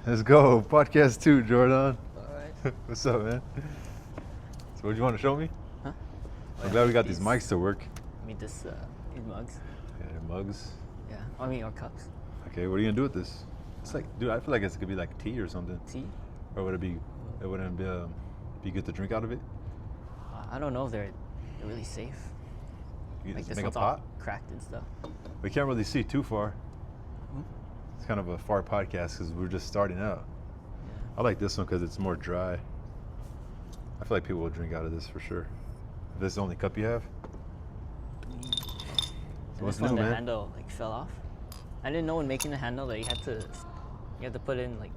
Let's go. Podcast 2, Jordon. Alright. What's up, man? So what do you want to show me? Huh? I'm glad we got these mics to work. I mean, these mugs. Yeah, mugs. Yeah. I mean, or cups. Okay, what are you gonna do with this? It's like, dude, I feel like it could be like tea or something. Tea? Or would it be? It wouldn't be good to drink out of it? I don't know if they're really safe. You Like just this make a one's pot. all cracked and stuff. We can't really see too far. Hmm? It's kind of a far podcast because we're just starting out. Yeah. I like this one because it's more dry. I feel like people will drink out of this for sure. If this is the only cup you have. So what's This one, new, the man? handle like fell off. I didn't know when making the handle that you had to put in like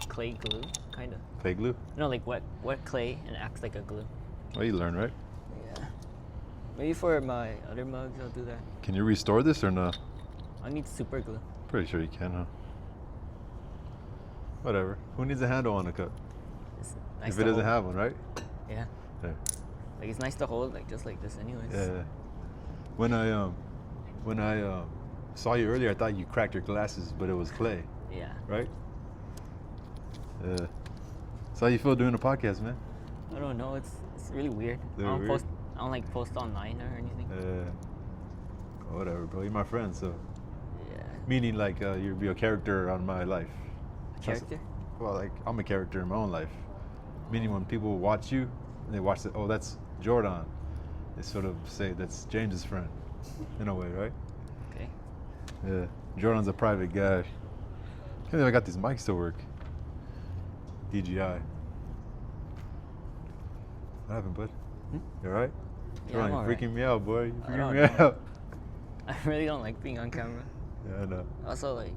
clay glue, kind of. Clay glue? No, like wet clay and it acts like a glue. Well, you learn, right? Yeah. Maybe for my other mugs, I'll do that. Can you restore this or no? I need super glue. Pretty sure you can, huh? Whatever. Who needs a handle on a cup? It's nice If it to doesn't hold. have one, right? Yeah. Yeah. Like it's nice to hold, like just like this, anyways. Yeah. When I saw you earlier, I thought you cracked your glasses, but it was clay, Yeah. right? Yeah. So how you feel doing a podcast, man? I don't know. It's really weird. Really weird? I don't like post online or anything. Whatever, bro. You're my friend, so Yeah. meaning like you'll be a character on my life. Character? Well, like I'm a character in my own life. Meaning when people watch you, and they watch oh, that's Jordon. They sort of say that's James's friend, in a way, right? Okay. Yeah. Jordan's a private guy. Can't believe I got these mics to work. DJI. What happened, bud? Hmm? You alright? Yeah, Jordan, I'm you're alright. freaking me out, boy. You're I freaking don't me know. out. I really don't like being on camera. Yeah, I know. Also, like,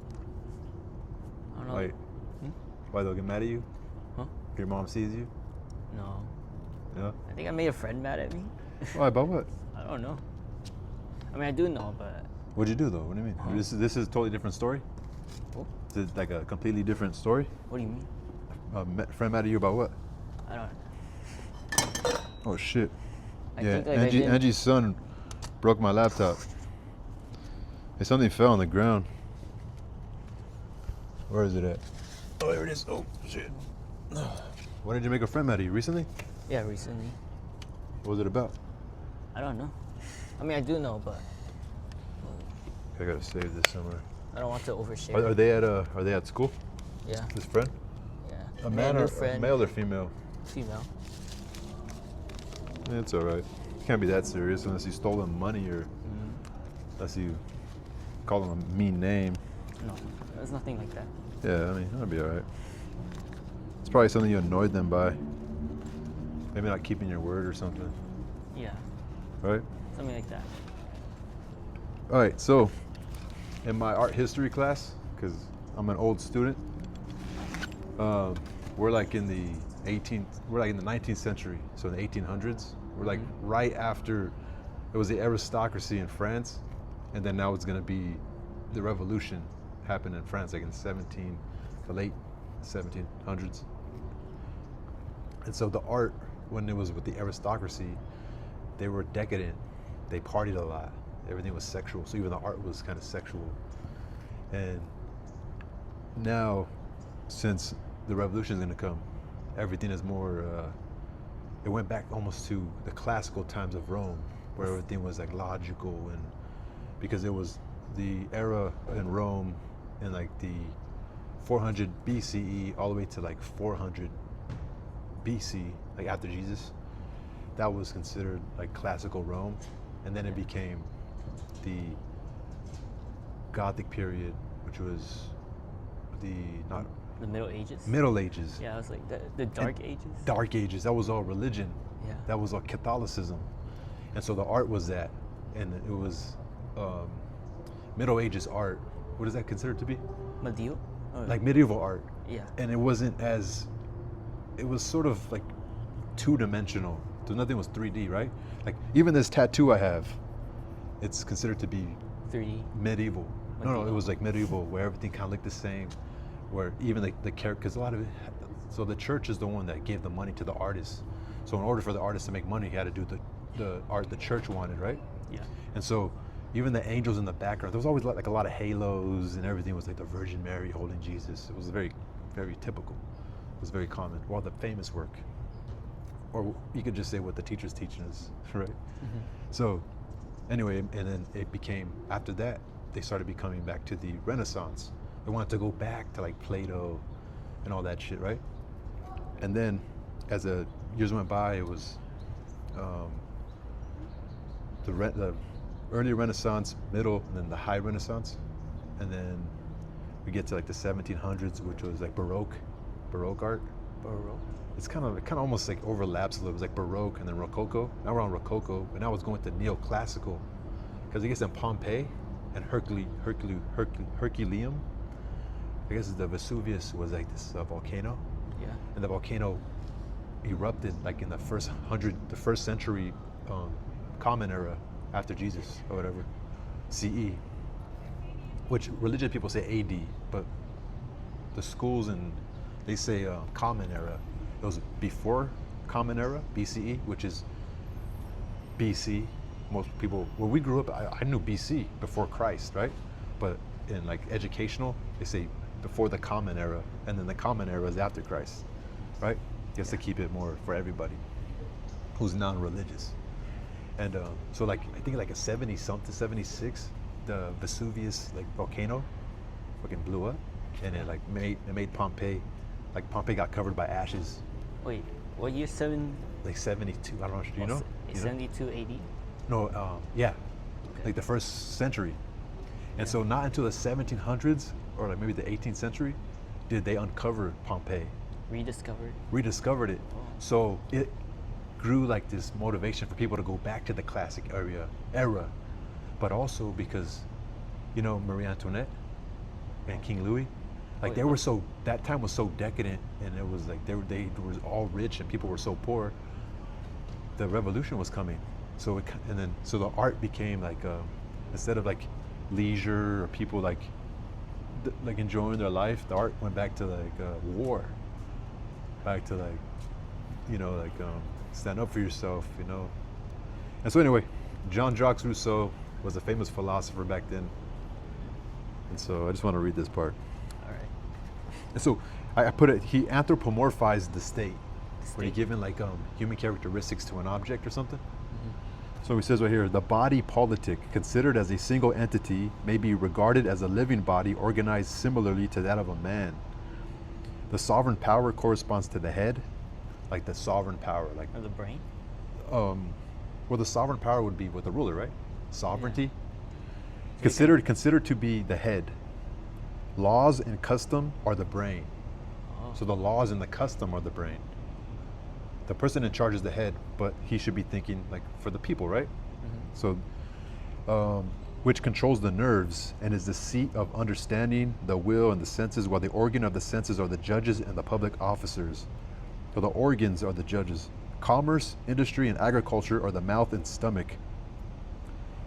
I don't know. Why? Hmm? Why they'll get mad at you? Huh? If your mom sees you? No. Yeah. I think I made a friend mad at me. Why? About what? I don't know. I mean, I do know, but What'd you do though? What do you mean? Huh? This is a totally different story. Oh, Is it like a completely different story? what do you mean? Friend mad at you about what? I don't. Oh shit. I Yeah, think like I didn't. Angie's son broke my laptop. Hey, something fell on the ground. Where is it at? Oh, there it is. Oh shit. When did you make a friend mad at you? Recently? Yeah, recently. What was it about? I don't know. I mean, I do know, but I gotta save this somewhere. I don't want to overshare. Are they at school? Yeah. This friend? Yeah. A Me man and or new a friend, male or female? female. Yeah, it's all right. Can't be that serious unless you stole them money or unless you call them a mean name. No, there's nothing like that. Yeah, I mean, that'll be all right. It's probably something you annoyed them by. Maybe not keeping your word or something, Yeah, right? something like that. All right, so in my art history class, because I'm an old student, we're like in the 19th century, so in the 1800s. We're like right after it was the aristocracy in France, and then now it's gonna be the revolution happened in France, like in the late 1700s. And so the art, when it was with the aristocracy, they were decadent. They partied a lot. Everything was sexual, so even the art was kind of sexual. And now, since the revolution is gonna come, everything is more, it went back almost to the classical times of Rome, where everything was like logical, and because it was the era in Rome in like the 400 BCE all the way to like 400 BC, like after Jesus, that was considered like classical Rome. And then it became the Gothic period, which was the The Middle Ages. Middle Ages. Yeah, it was like the Dark Ages. Dark Ages, that was all religion. Yeah. That was all Catholicism. And so the art was that. And it was Middle Ages art. What is that considered to be? Medieval. Oh, Like medieval art. yeah. And it wasn't as, it was sort of like two-dimensional. So nothing was 3D, right? Like even this tattoo I have, it's considered to be 3D. medieval. No, it Medieval. was like medieval, where everything kind of looked the same, where even like the character, because a lot of it, so the church is the one that gave the money to the artists. So in order for the artist to make money, he had to do the art the church wanted, right? Yeah. And so even the angels in the background, there was always like a lot of halos, and everything was like the Virgin Mary holding Jesus. It was very very typical. It was very common. Well, the famous work, or you could just say what the teacher's teaching us, right? Mm-hmm. So, anyway, and then it became, after that, they started becoming back to the Renaissance. They wanted to go back to like Plato and all that shit, right? And then, as the years went by, it was the early Renaissance, middle, and then the high Renaissance, and then we get to like the 1700s, which was like Baroque art. Baroque. It kind of almost like overlaps a little. It was like Baroque and then Rococo. Now we're on Rococo, but now it's going to neoclassical, because I guess in Pompeii and Herculaneum, I guess the Vesuvius was like this volcano, Yeah. and the volcano erupted like in the first century Common Era after Jesus or whatever, CE, which religious people say AD, but the schools and they say Common Era. It was before Common Era, BCE, which is BC. Most people, when we grew up, I knew BC, before Christ, right? But in like educational, they say before the Common Era, and then the Common Era is after Christ, right? Just to keep it more for everybody who's non-religious. And so like, I think like a 70-something, 76, the Vesuvius like volcano fucking blew up, and it like made Pompeii, like Pompeii got covered by ashes. Wait, what year? Like 72, I don't know, do you know? 72 AD? No, yeah, like the first century. And so not until the 1700s, or like maybe the 18th century, did they uncover Pompeii. Rediscovered it. Oh. So it grew like this motivation for people to go back to the classic era, but also because, you know, Marie Antoinette and King Louis, like they were so, that time was so decadent, and it was like they were all rich and people were so poor. The revolution was coming, so so the art became like instead of like leisure or people like enjoying their life, the art went back to like war, back to like, you know, like stand up for yourself, you know. And so anyway, Jean-Jacques Rousseau was a famous philosopher back then, and so I just want to read this part. All right. And so I put it, he anthropomorphized the state, when he given like human characteristics to an object or something. Mm-hmm. So he says right here, the body politic, considered as a single entity, may be regarded as a living body organized similarly to that of a man. The sovereign power corresponds to the head, like the sovereign power, like Or the brain? well, the sovereign power would be with the ruler, right? Sovereignty. Yeah. Considered to be the head. Laws and custom are the brain. Oh. So the laws and the custom are the brain. The person in charge is the head, but he should be thinking like for the people, right? Mm-hmm. So, which controls the nerves and is the seat of understanding, the will, and the senses, while the organ of the senses are the judges and the public officers. So the organs are the judges. Commerce, industry, and agriculture are the mouth and stomach,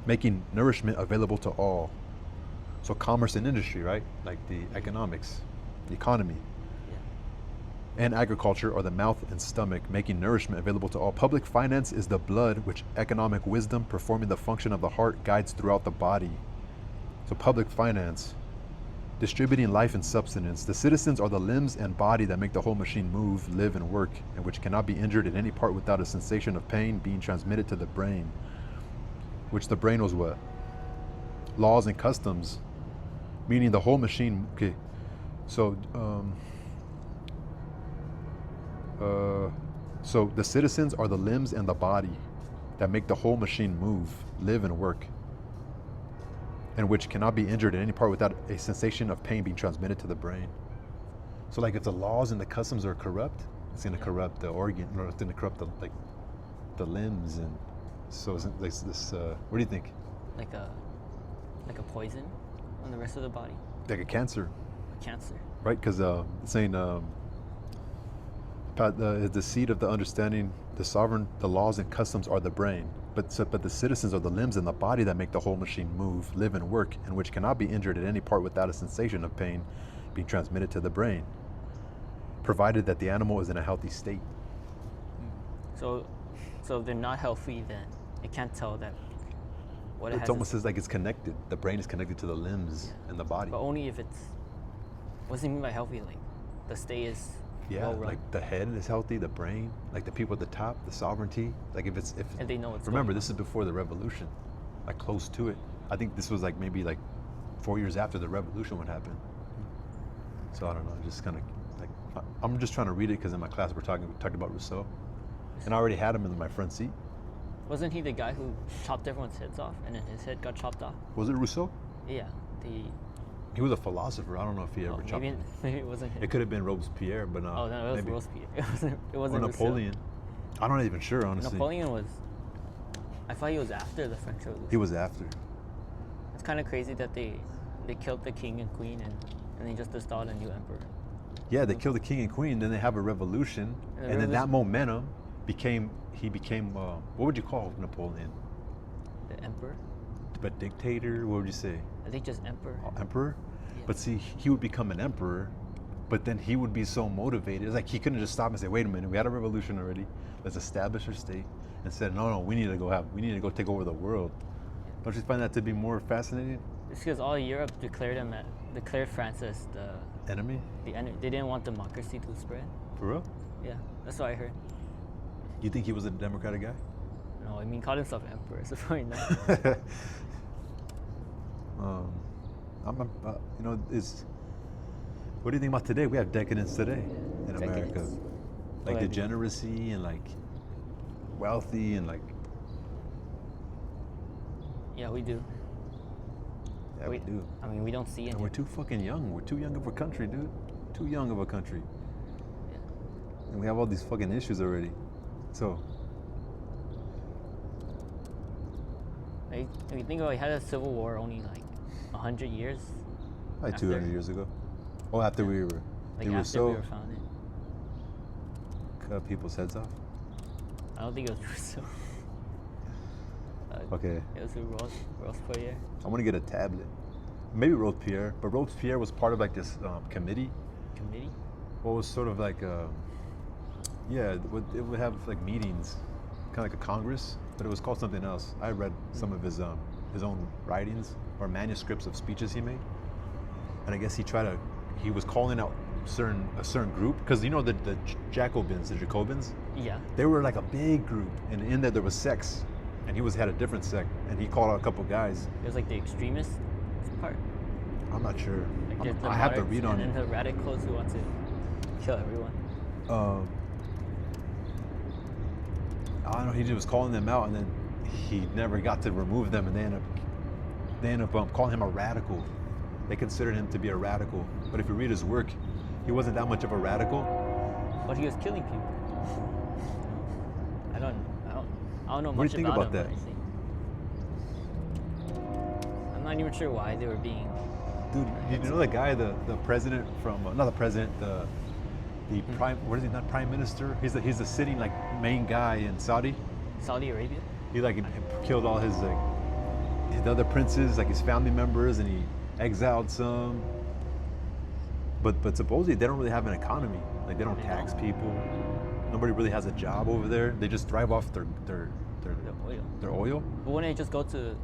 making nourishment available to all. So commerce and industry, right? Like the economics, the economy. And agriculture are the mouth and stomach, making nourishment available to all. Public finance is the blood, which economic wisdom, performing the function of the heart, guides throughout the body. So public finance, distributing life and substance. The citizens are the limbs and body that make the whole machine move, live, and work, and which cannot be injured in any part without a sensation of pain being transmitted to the brain, which the brain was what? Laws and customs, meaning the whole machine. Okay, so so the citizens are the limbs and the body that make the whole machine move, live, and work, and which cannot be injured in any part without a sensation of pain being transmitted to the brain. So like if the laws and the customs are corrupt, it's going to corrupt the organ, or it's going to corrupt the limbs, and so it's like this. What do you think? Like a poison on the rest of the body? Like a cancer, Cancer. right? Because it's saying the seat of the understanding, the sovereign, the laws and customs are the brain, but the citizens are the limbs and the body that make the whole machine move, live, and work, and which cannot be injured at any part without a sensation of pain being transmitted to the brain, provided that the animal is in a healthy state. So if they're not healthy, then it can't tell that what it has. It's almost as like it's connected. The brain is connected to the limbs and the body. But only if it's. What does it mean by healthy? Like, the state is Yeah, well run. like the head is healthy, the brain, like the people at the top, the sovereignty. Like if And they know what's remember going this is before the revolution, like close to it. I think this was like maybe like 4 years after the revolution would happen. So I don't know, just kind of like I'm just trying to read it because in my class we talked about Rousseau, and I already had him in my front seat. Wasn't he the guy who chopped everyone's heads off and then his head got chopped off? Was it Rousseau? Yeah. He was a philosopher. I don't know if he ever chopped. Maybe it wasn't him. It could have been Robespierre, but no. Oh, no, it was maybe. Robespierre. It Or wasn't Rousseau. Napoleon. I'm not even sure, honestly. Napoleon was. I thought he was after the French Revolution. He was after. It's kind of crazy that they killed the king and queen and they just installed a new emperor. Yeah, they killed the king and queen, then they have a revolution, and then that momentum became what would you call Napoleon? The emperor? But dictator, what would you say? I think just emperor. Emperor? Yeah. But see, he would become an emperor, but then he would be so motivated. It's like he couldn't just stop and say, wait a minute, we had a revolution already, let's establish our state. And said, no, we need to go take over the world. Don't you find that to be more fascinating? It's because all Europe declared France as Enemy? the enemy. They didn't want democracy to spread. For real? Yeah, that's what I heard. You think he was a democratic guy? No, I mean, called himself emperor, so probably not. What do you think about today? We have decadence today in America. Decadence. Like What do I mean? degeneracy and like wealthy and like. Yeah, we do. Yeah, we do. I mean, we don't see it. And we're too fucking young. We're too young of a country, dude. Too young of a country. Yeah. And we have all these fucking issues already. So, Like, if you think about it, we had a civil war only like 100 years. like After- 200 years ago. Oh, after we were. Like they were after so. we were founded. Cut people's heads off. I don't think it was Rousseau. Okay. It was Robespierre. I want to get a tablet. Maybe Robespierre, but Robespierre was part of like this committee. Committee? What was sort of like, it would have like meetings, kind of like a congress, but it was called something else. I read some of his own writings or manuscripts of speeches he made, and I guess he was calling out a certain group because you know the Jacobins, the Jacobins, Yeah. they were like a big group, and in there was sects, and he had a different sect, and he called out a couple guys. It was like the extremist part. I'm not sure. Like there's the I have to moderates read on and it. then the radicals who want to kill everyone. I don't know. He just was calling them out, and then he never got to remove them, and they end up calling him a radical. They considered him to be a radical, but if you read his work, he wasn't that much of a radical. But he was killing people. I don't know What much do you think about about him, that? honestly. I'm not even sure why they were being. Dude, you know the guy, the president from not the president, the prime. What is he? Not prime minister. He's the sitting like main guy in Saudi. Saudi Arabia? He like killed all his other princes, like his family members, and he exiled some. But supposedly they don't really have an economy. Like they don't tax people. Nobody really has a job over there. They just thrive off their The oil. oil. But wouldn't it just go to.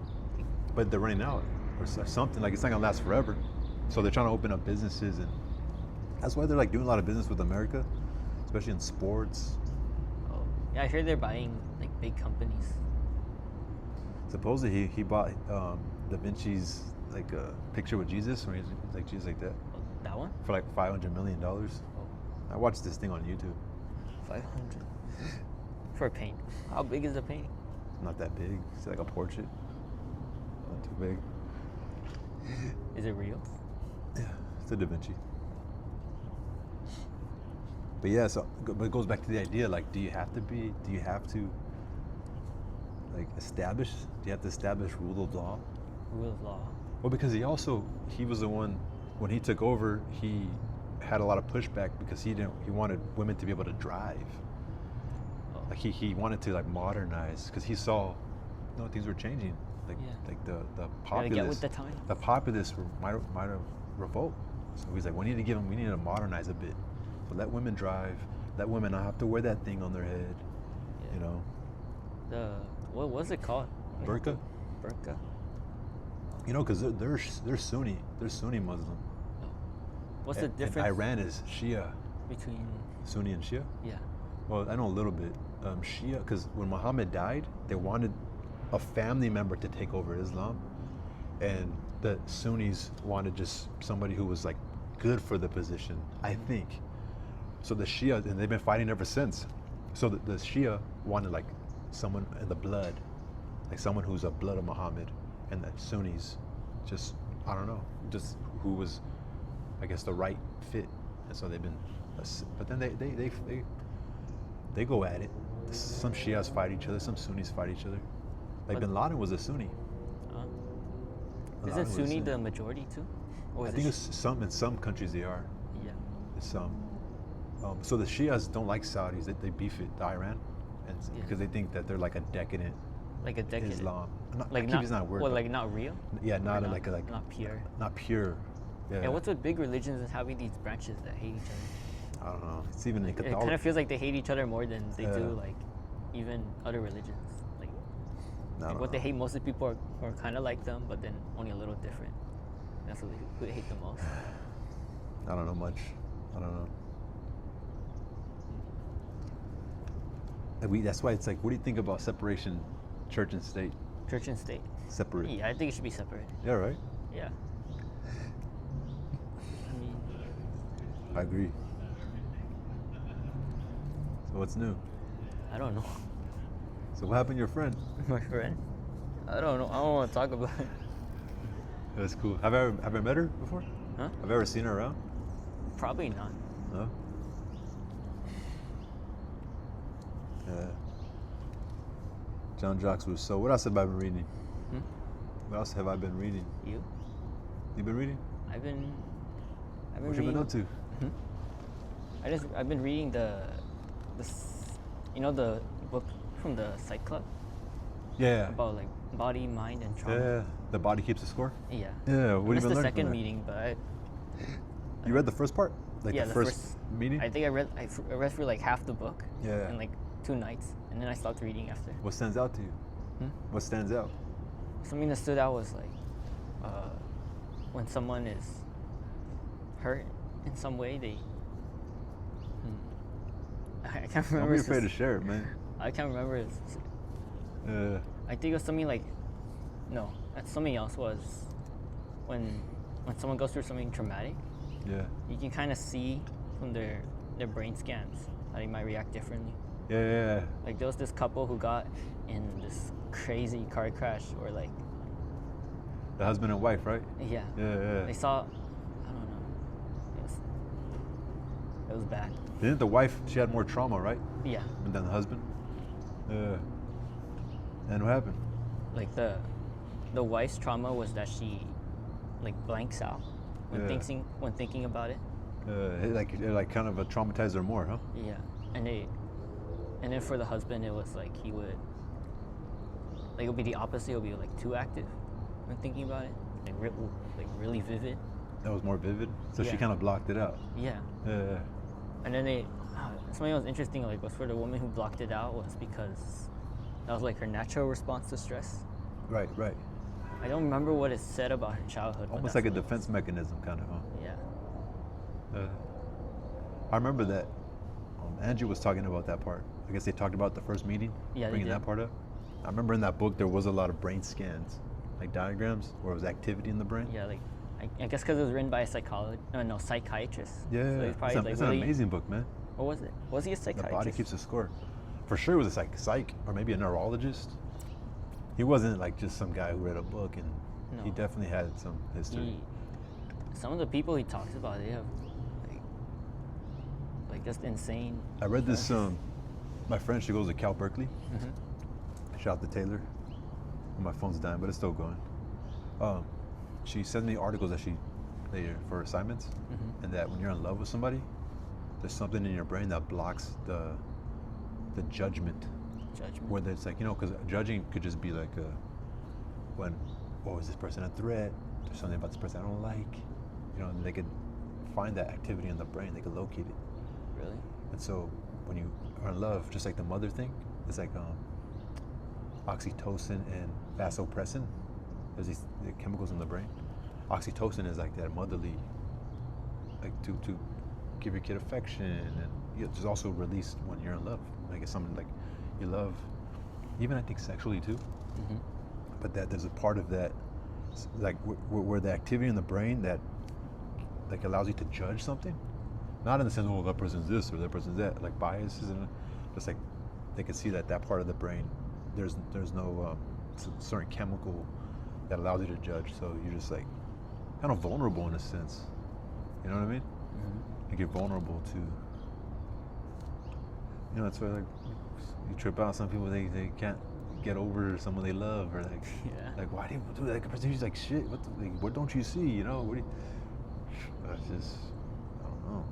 But they're running out or something. Like it's not gonna last forever. So they're trying to open up businesses, and that's why they're like doing a lot of business with America, especially in sports. Oh. Yeah, I heard they're buying like big companies. Supposedly he bought Da Vinci's like a picture with Jesus, where he's like Jesus like that, Oh, that one? for like $500 million. Oh, I watched this thing on YouTube. 500. For a paint. How big is the painting? Not that big. It's like a portrait. Not too big. Is it real? Yeah, it's a Da Vinci. But yeah, but it goes back to the idea, like, do you have to like establish rule of law? Rule of law. Well, because he was the one, when he took over, he had a lot of pushback because he wanted women to be able to drive. Oh. Like he wanted to like modernize because he saw, things were changing. Like Yeah. like the Gotta populace. get with the times. The populace might revolt. So he's like, we need to modernize a bit. So let women drive. Let women not have to wear that thing on their head. Yeah. You know, What was it called? burqa. Burqa. You know, because they're Sunni. They're Sunni Muslim. What's the And difference Iran is Shia, between? Sunni and Shia. Yeah. Well, I know a little bit. Shia, because when Muhammad died, they wanted a family member to take over Islam, and the Sunnis wanted just somebody who was like good for the position, I think. So the Shia, and they've been fighting ever since. So the Shia wanted like someone in the blood, like someone who's a blood of Muhammad, and the Sunnis, just I don't know, just who was, I guess, the right fit. And so they've been, but then they go at it. Some Shias fight each other, some Sunnis fight each other. Like Bin Laden was a Sunni. Bin Laden Isn't was a Sunni the majority too? Or I is think it it's some in some countries they are. Yeah. It's some. So the Shias don't like Saudis. They beef it, the Iran, and Yeah. because they think that they're like a decadent like a decade? Islam. Not, Like I keep not using that word. well, but like not real. yeah, Or not not, like not pure. not pure. Yeah. And what's with big religions and having these branches that hate each other? I don't know. It's even in It kind Catholic. of feels like they hate each other more than they do Yeah. like even other religions. Like, I like don't what they know. hate, most of the people are kind of like them, but then only a little different. That's what they hate the most. I don't know much. I don't know. And that's why it's like, what do you think about separation, church and state? Church and state. Separate. Yeah, I think it should be separated. Yeah, right. Yeah. I mean, I agree. So what's new? I don't know. So what happened to your friend? My friend? I don't know. I don't want to talk about it. That's cool. Have I ever met her before? Huh? Have I ever seen her around? Probably not. No. Yeah. John Jacques Rousseau. What else have I been reading? Hmm? What else have I been reading? You? You been reading? I've been What you been up to? I've been reading the the book from the Psych Club Yeah. about like body, mind, and trauma. Yeah. The body keeps the score. Yeah. Yeah. What have I you missed been the learning second from that? meeting, but You read the first part? Like yeah, the first meeting? I think I read through like half the book Yeah. in like 2 nights, and then I stopped reading after. What stands out to you? Hmm? What stands out? Something that stood out was like when someone is hurt in some way, they. I can't remember. Don't be it's afraid to just- share it, man. I can't remember. I think it was something like, no, that's something else. Was when someone goes through something traumatic, Yeah. you can kind of see from their brain scans how they might react differently. Yeah. Like there was this couple who got in this crazy car crash, or like, The husband and wife, right? yeah, Yeah. they saw, I don't know, it was bad. Didn't the wife, she had more trauma, right? Yeah, Than the husband? Yeah. And what happened? like the wife's trauma was that she like blanks out when Yeah. thinking about it. It like kind of traumatized her more, huh? Yeah, and then for the husband, it was like he would, like it would be the opposite. It would be like too active when thinking about it, like really vivid. That was more vivid. So she Yeah. kind of blocked it out. Yeah, Yeah. and then something that was interesting, like was for the woman who blocked it out, was because that was like her natural response to stress. Right. I don't remember what it said about her childhood. but Almost that's like a what it defense mechanism, kind of, huh? was. Yeah. I remember that. Andrew was talking about that part. I guess they talked about the first meeting, Yeah, they bringing did. that part up. I remember in that book there was a lot of brain scans, like diagrams, where it was activity in the brain. Yeah, like I guess because it was written by a psychiatrist. Yeah, So he's probably like it's really, an amazing book, man. What was it? Was he a The psychiatrist? body keeps a score. For sure, it was a psych or maybe a neurologist. He wasn't like just some guy who read a book, and he No. definitely had some history. Some of the people he talks about, they have like just insane. I read this. My friend, she goes to Cal Berkeley. Mhm. Shout out to Taylor. My phone's dying, but it's still going. She sends me articles that later for assignments, Mhm. and that when you're in love with somebody, there's something in your brain that blocks the judgment. Judgment. Whether it's like, because judging could just be like is this person a threat? There's something about this person I don't like. And they could find that activity in the brain. They could locate it. Really? And so when you are in love, just like the mother thing, it's like oxytocin and vasopressin. There's these chemicals in the brain. Oxytocin is like that motherly like to give your kid affection, and there's also release when you're in love. Like it's something like you love, even I think sexually too. Mm-hmm. But that there's a part of that, like where the activity in the brain that like allows you to judge something, not in the sense, oh, that person's this or that person's that, like biases, and just like they can see that part of the brain, there's no certain chemical that allows you to judge. So you're just like kind of vulnerable in a sense. You know what I mean? Mm-hmm. Like you're vulnerable to. You know, that's why like you trip out. Some people they can't get over someone they love, or like like why do you do that? Like he's like shit. What don't you see? You know what? It's just I don't know.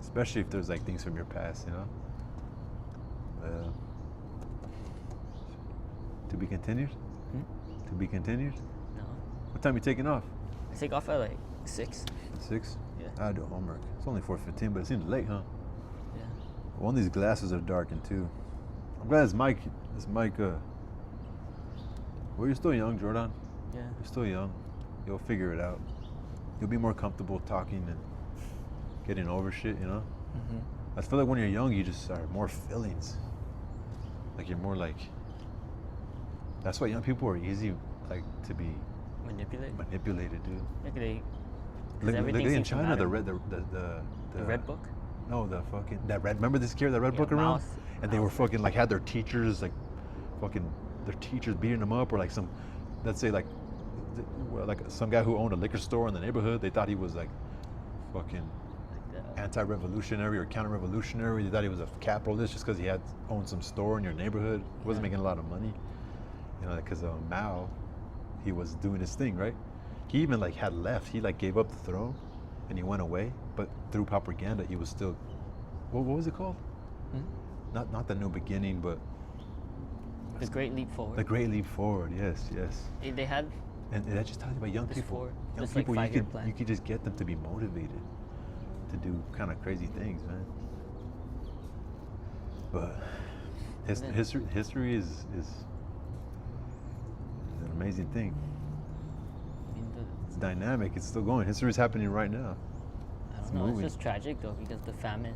Especially if there's like things from your past, you know. To be continued. To be continued. No. What time you taking off? I take off at like 6. 6. Yeah. I do homework. It's only 4:15, but it seems late, huh? Yeah. One of these glasses are darkened too. I'm glad this mic. Well, you're still young, Jordon. Yeah. You're still young. You'll figure it out. You'll be more comfortable talking and getting over shit, you know? Mm-hmm. I feel like when you're young, you just are more feelings. Like you're more like. That's why young people are easy, like to be manipulated, dude. Look Look in China, the red book. No, the fucking that red. Remember this kid, that red book around, and they were fucking like had their teachers like, fucking their teachers beating them up, or like some, let's say like some guy who owned a liquor store in the neighborhood. They thought he was like, fucking anti-revolutionary or counter-revolutionary. They thought he was a capitalist just because he had owned some store in your neighborhood. He wasn't making a lot of money, you know, because Mao, he was doing his thing, right? He even like had left. He like gave up the throne, and he went away. But through propaganda, he was still. What was it called? Hmm? Not the New Beginning, but the Great Leap Forward. The Great Leap Forward. Yes. They had. And that just tells you about young people. Young people, like plan. You could just get them to be motivated to do kind of crazy things, man. But history is an amazing thing. It's dynamic. It's still going. History is happening right now. I don't know. Moving. It's just tragic though, because the famine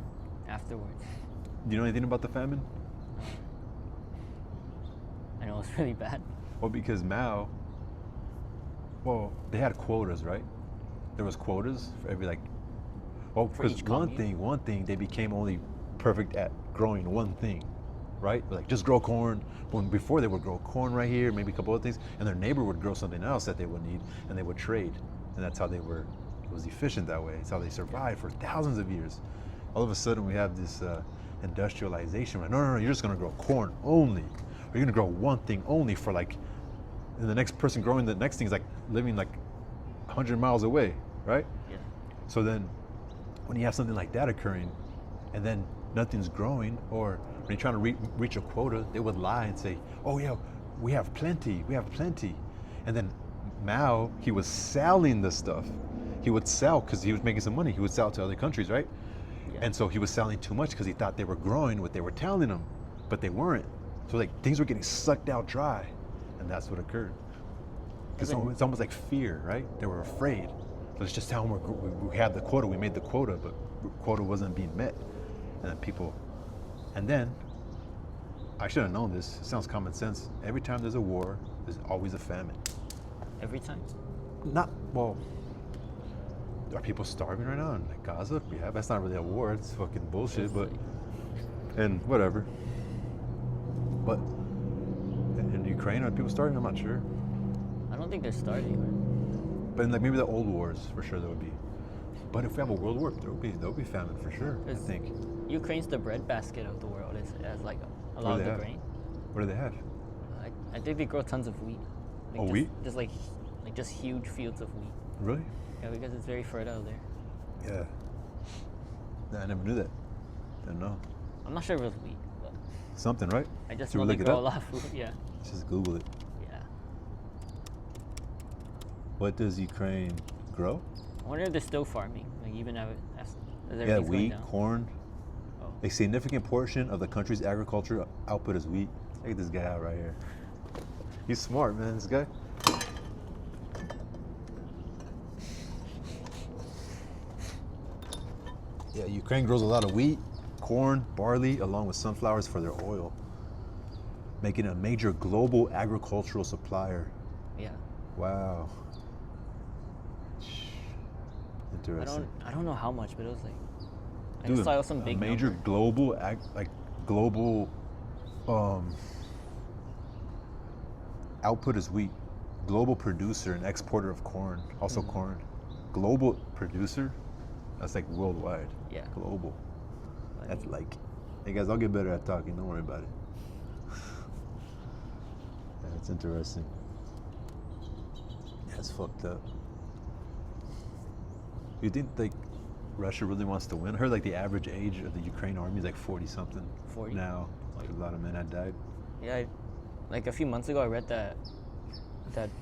afterwards. Do you know anything about the famine? I know it's really bad. Well, because Mao. Well, they had quotas, right? There was quotas for every like. Oh, because one thing they became only perfect at growing one thing, right? Like just grow corn. When before they would grow corn right here, maybe a couple other things, and their neighbor would grow something else that they would need, and they would trade, and that's how they were. It was efficient that way. It's how they survived for thousands of years. All of a sudden, we have this industrialization. Like, no, you're just gonna grow corn only, or you're gonna grow one thing only for like, and the next person growing the next thing is like living like 100 miles away, right? Yeah. So then, when you have something like that occurring, and then nothing's growing, or when you're trying to reach a quota, they would lie and say, "Oh yeah, we have plenty," and then Mao, he was selling the stuff. He would sell because he was making some money. He would sell to other countries, right? Yeah. And so he was selling too much because he thought they were growing what they were telling him, but they weren't. So like things were getting sucked out dry, and that's what occurred. Because it's almost like fear, right? They were afraid. Let's just tell them we had the quota, we made the quota, but quota wasn't being met. And then people, and then, I should have known this, it sounds common sense. Every time there's a war, there's always a famine. Every time? Well, are people starving right now in like Gaza? Yeah, that's not really a war, it's fucking bullshit, but, and whatever. But, in Ukraine, are people starving? I'm not sure. I don't think they're starving, right? But in like maybe the old wars, for sure there would be. But if we have a world war, there'll be famine for sure. I think. Ukraine's the breadbasket of the world. It has like a lot of the grain. What do they have? I think they grow tons of wheat. Like wheat? Just like just huge fields of wheat. Really? Yeah, because it's very fertile there. Yeah. I never knew that. Didn't know. I'm not sure if it was wheat, but something, right? I just know they grow a lot of food. Yeah. Let's just Google it. Yeah. What does Ukraine grow? I wonder if they're still farming, like even as wheat, corn. Oh. A significant portion of the country's agriculture output is wheat. Look at this guy out right here. He's smart, man, this guy. Yeah, Ukraine grows a lot of wheat, corn, barley, along with sunflowers for their oil, making it a major global agricultural supplier. Yeah. Wow. Interesting. I don't know how much, but it was like I Dude, just saw it was some a big major number. global global output is wheat. Global producer and exporter of corn, also corn. Global producer, that's like worldwide. Yeah. Global. I That's mean, like, hey guys, I'll get better at talking. Don't worry about it. That's interesting. That's fucked up. You think like Russia really wants to win? I heard like the average age of the Ukraine army is like 40 something 40? now. Like a lot of men had died. yeah, like a few months ago, I read that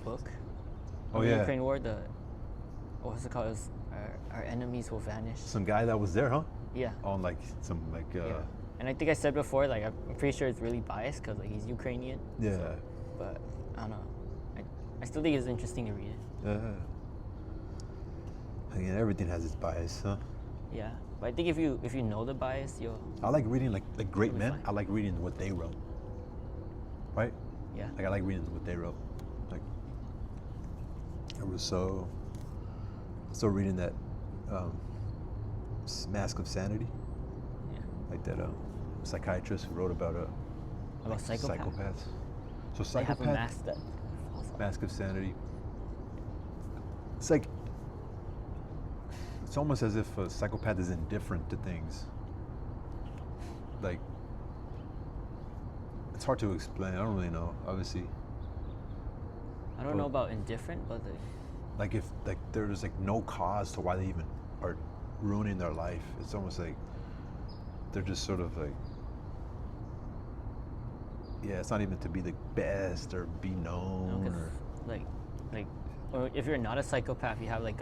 book. Oh of the yeah, Ukraine war. What was it called? It was, our enemies will vanish. some guy that was there, huh? Yeah. On like some like Yeah. And I think I said before, like I'm pretty sure it's really biased because like he's Ukrainian. yeah. But I don't know. I still think it's interesting to read it. Yeah. I mean, everything has its bias, huh? Yeah. But I think if you know the bias, you'll. I like reading like great It'll be men. fine. I like reading what they wrote. Right? Yeah. Like I like reading what they wrote. Like Rousseau. Still reading that Mask of Sanity. Yeah. Like that psychiatrist who wrote about About psychopaths. So They have a psychopath, mask that falls off. Mask of Sanity. It's like it's almost as if a psychopath is indifferent to things. Like it's hard to explain. I don't really know. Obviously, I don't know about indifferent, but like if like there's like no cause to why they even are ruining their life. It's almost like they're just sort of like, yeah, it's not even to be the best or be known or or if you're not a psychopath, you have like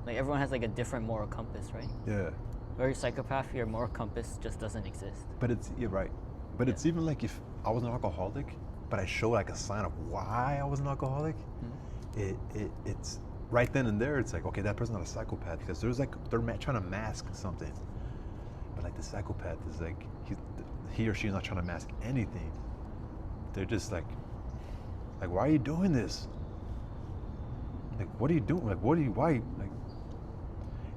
everyone has like a different moral compass, right? yeah. Or you're a psychopath, your moral compass just doesn't exist. But it's you're right. But it's even like if I was an alcoholic, but I showed like a sign of why I was an alcoholic, it's right then and there. It's like, okay, that person's not a psychopath because there's like they're trying to mask something. But like the psychopath is like he or she is not trying to mask anything. They're just like why are you doing this? Like what are you doing? Like why? Like,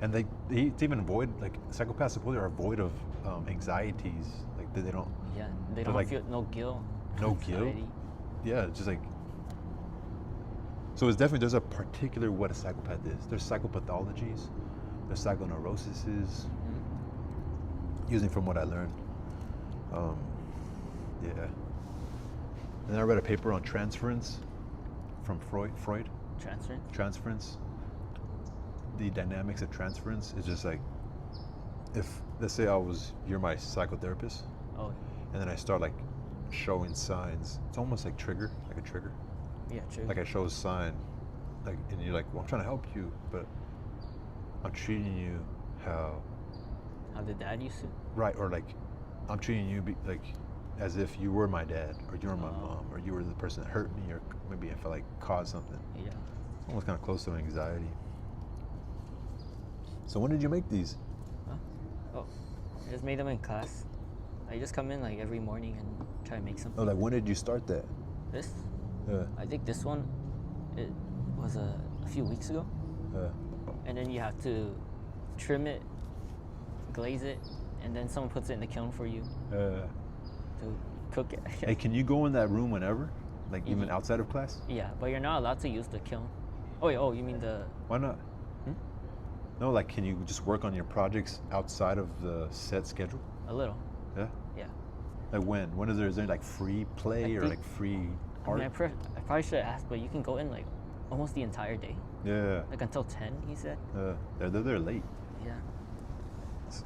and it's even void. Like psychopaths supposedly are void of anxieties. Like they don't. Yeah, they They're don't like- feel no guilt. No guilt? anxiety. Yeah, it's just like. So it's definitely there's a particular what a psychopath is. There's psychopathologies, there's psychoneuroses. Using from what I learned. Yeah. And then I read a paper on transference from Freud. Transference. Transference. The dynamics of transference is just like, if let's say you're my psychotherapist, Oh, and then I start like showing signs. It's almost like a trigger. yeah, true. Like I show a sign, like, and you're like, well, I'm trying to help you, but I'm treating you how How the dad used to. right, or like I'm treating you like as if you were my dad, or you were my Oh. mom, or you were the person that hurt me, or maybe I felt like caused something. Yeah. Almost kind of close to anxiety. So when did you make these? Huh? Oh, I just made them in class. I just come in like every morning and try to make something. Oh, like when did you start that? This, Yeah. I think this one, it was a few weeks ago. Yeah. And then you have to trim it, glaze it, and then someone puts it in the kiln for you to cook it. Hey, can you go in that room whenever? Like even Mhm. outside of class? Yeah, but you're not allowed to use the kiln. Oh, yeah, you mean the? Why not? Hmm? No, like can you just work on your projects outside of the set schedule? A little. Yeah. Yeah. Like when? When is there like free play or think- like free I art? mean, I probably should have asked, but you can go in like almost the entire day, Yeah. like until 10. He said. They're there late. Yeah. So.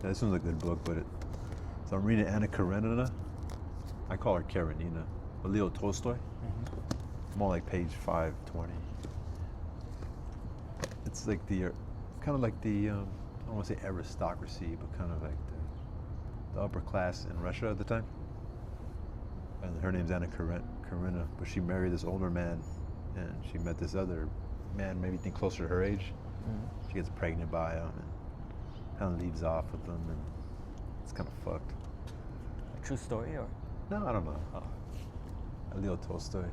Yeah, this one's a good book, but so I'm reading Anna Karenina. I call her Karenina. But Leo Tolstoy. I'm on like page 520. It's like kind of like the, I don't want to say aristocracy, but kind of like the upper class in Russia at the time. And her name's Anna Karenina, but she married this older man, and she met this other man, maybe think closer to her age. She gets pregnant by him and kind of leaves off with him, and it's kind of fucked. A true story, or No, I don't know. Leo Tolstoy.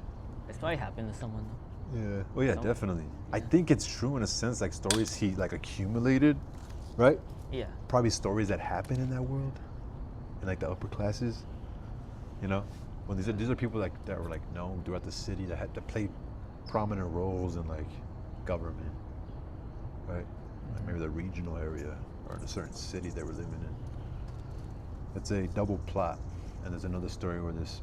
it's probably happened to someone though. Yeah. Oh yeah, Some- definitely. I yeah. think it's true in a sense, like stories he like accumulated, right? Yeah. Probably stories that happen in that world, in like the upper classes. You know, when these are people like that were like known throughout the city that had to play prominent roles in like government, right? Like maybe the regional area or in a certain city they were living in. It's a double plot, and there's another story where this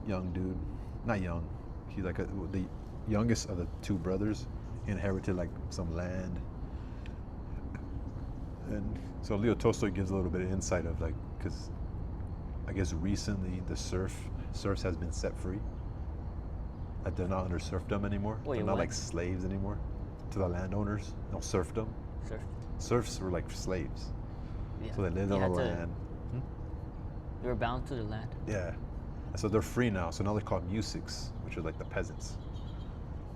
young dude, not young, he's like the youngest of the two brothers, inherited like some land, and so Leo Tolstoy gives a little bit of insight of like, because I guess recently the serfs has been set free. Like they're not under serfdom anymore. Wait, they're not what? like slaves anymore to the landowners. No serfdom. Surf. Serfs were like slaves, Yeah. so they lived You on had the to- land. You were bound to the land. Yeah. And so they're free now. So now they're called musics, which are like the peasants.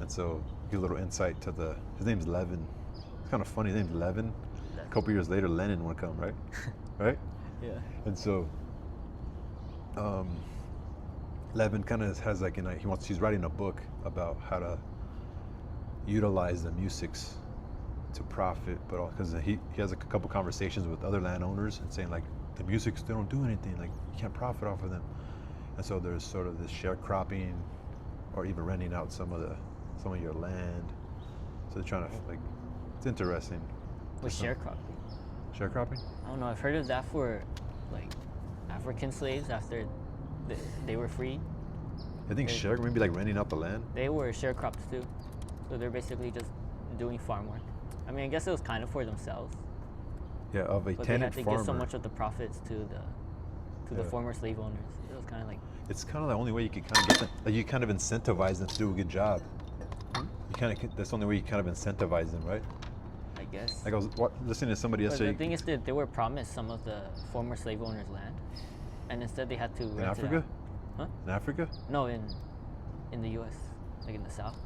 And so give a little insight to his name's Levin. It's kind of funny. His name's Levin. A couple years later, Lenin would come, right? Right? Yeah. And so Levin kind of has like, he's writing a book about how to utilize the musics to profit, but because he has a couple conversations with other landowners and saying like, the musics, they don't do anything, like you can't profit off of them. And so there's sort of this sharecropping, or even renting out some of your land. So they're trying to like, it's interesting. With Some- sharecropping. Sharecropping? I don't know. I've heard of that for like African slaves after they were freed. I think They- maybe like renting out the land. They were sharecropped too. So they're basically just doing farm work. I mean, I guess it was kind of for themselves, Yeah, of a but they tenant had to farmer. give so much of the profits to the Yeah. former slave owners. It was kind of like, It's kind of the only way you can kind of get them, like you kind of incentivize them to do a good job. You kind of, that's the only way you kind of incentivize them, right? I guess. Like I was listening to somebody But yesterday. the thing is that they were promised some of the former slave owners' land, and instead they had to in rent Africa? it out. Huh? In Africa? No, in the U.S., like in the South.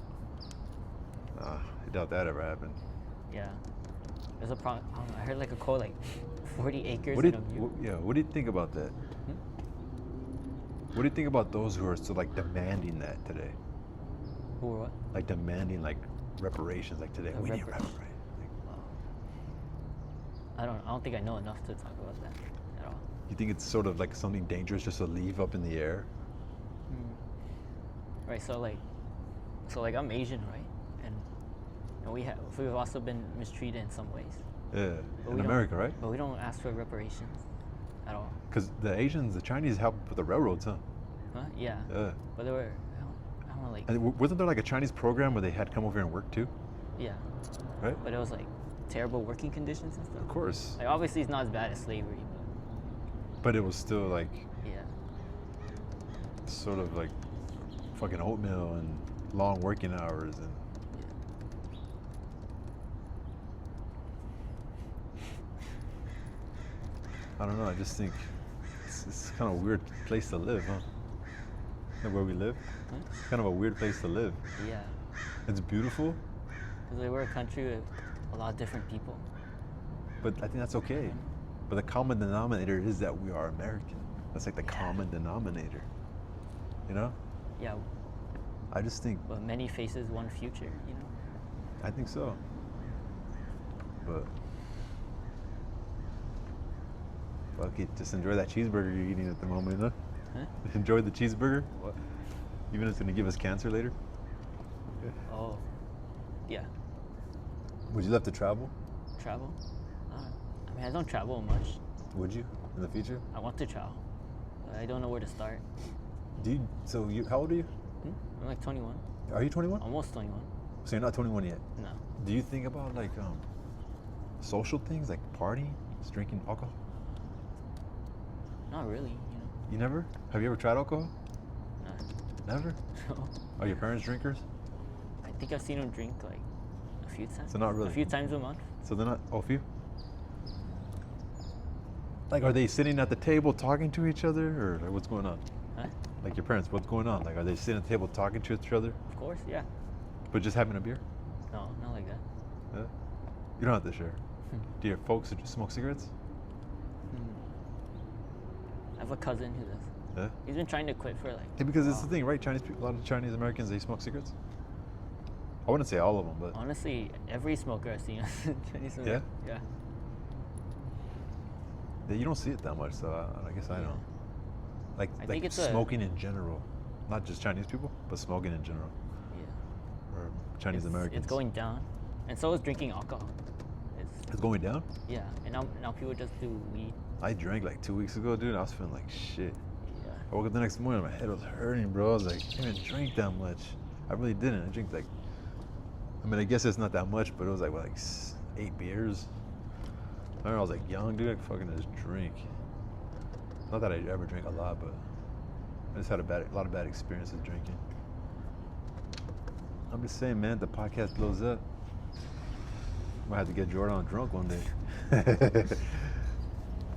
Nah, I doubt that ever happened. Yeah. There's a problem. I heard like a quote like 40 acres What do in a you, view. what do you think about that? What do you think about those who are still like demanding that today? Who or what? Like demanding like reparations, like today. We need reparations. reparations. I don't think I know enough to talk about that at all. You think it's sort of like something dangerous just to leave up in the air? Right. So like I'm Asian, right? And we've also been mistreated in some ways. Yeah, But in we don't- America, right? But we don't ask for reparations at all. Because the Chinese helped with the railroads, huh? Huh? Yeah. Yeah. But they were I don't know, like, And wasn't there like a Chinese program where they had to come over here and work too? yeah. Right? But it was like terrible working conditions and stuff. Of course. Like obviously it's not as bad as slavery, But it was still like but yeah. sort of like fucking oatmeal and long working hours and I don't know. I just think it's kind of a weird place to live, huh? Like where we live, Huh? it's kind of a weird place to live. Yeah. It's beautiful, Because we're a country with a lot of different people. but I think that's okay. But the common denominator is that we are American. That's like the common denominator. You know? Yeah. I just think, But many faces, one future, you know? I think so. But fuck it, just enjoy that cheeseburger you're eating at the moment, huh? Huh? Enjoy the cheeseburger. Even if it's gonna give us cancer later. Oh. Yeah. Would you love to travel? Travel? I mean, I don't travel much. Would you in the future? I want to travel. But I don't know where to start. How old are you? I'm like 21. Are you 21? Almost 21. So you're not 21 yet. No. Do you think about like social things like partying, drinking alcohol? Not really, you know? You never? Have you ever tried alcohol? No. Never? Are your parents drinkers? I think I've seen them drink like a few times. So not really. A few times a month. So they're not. Oh, few. Like, are they sitting at the table talking to each other, or like, what's going on? Huh? Like your parents, what's going on? Like, are they sitting at the table talking to each other, Of course, yeah. but just having a beer? No, not like that. Yeah. You don't have to share. Do your folks smoke cigarettes? I have a cousin who does. Yeah. He's been trying to quit for like. Yeah, because it's the thing, right? Chinese people, a lot of Chinese Americans, they smoke cigarettes. I wouldn't say all of them, but Honestly, every smoker I've seen is Chinese American. Yeah. yeah, you don't see it that much. So I guess I don't. Like I think it's smoking in general, not just Chinese people, but smoking in general, Yeah. or Chinese Americans. It's going down, and so is drinking alcohol. It's going down. Yeah, and now people just do weed. I drank like 2 weeks ago, dude. I was feeling like shit. Yeah. I woke up the next morning, my head was hurting, bro. I was like, I didn't even drink that much. I really didn't. I drank like, I mean, I guess it's not that much, but it was like, what, like 8 beers. I remember I was like young, dude. I could fucking just drink. Not that I ever drink a lot, but I just had a lot of bad experiences drinking. I'm just saying, man, the podcast blows up. Might have to get Jordon drunk one day.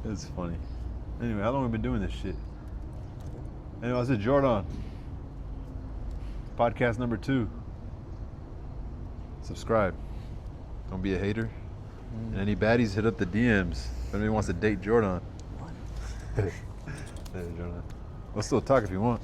It's funny. Anyway, how long have we been doing this shit? Anyway, I said Jordon. Podcast number 2. Subscribe. Don't be a hater. And any baddies, hit up the DMs. If anybody wants to date Jordon. Hey, Jordon. We'll still talk if you want.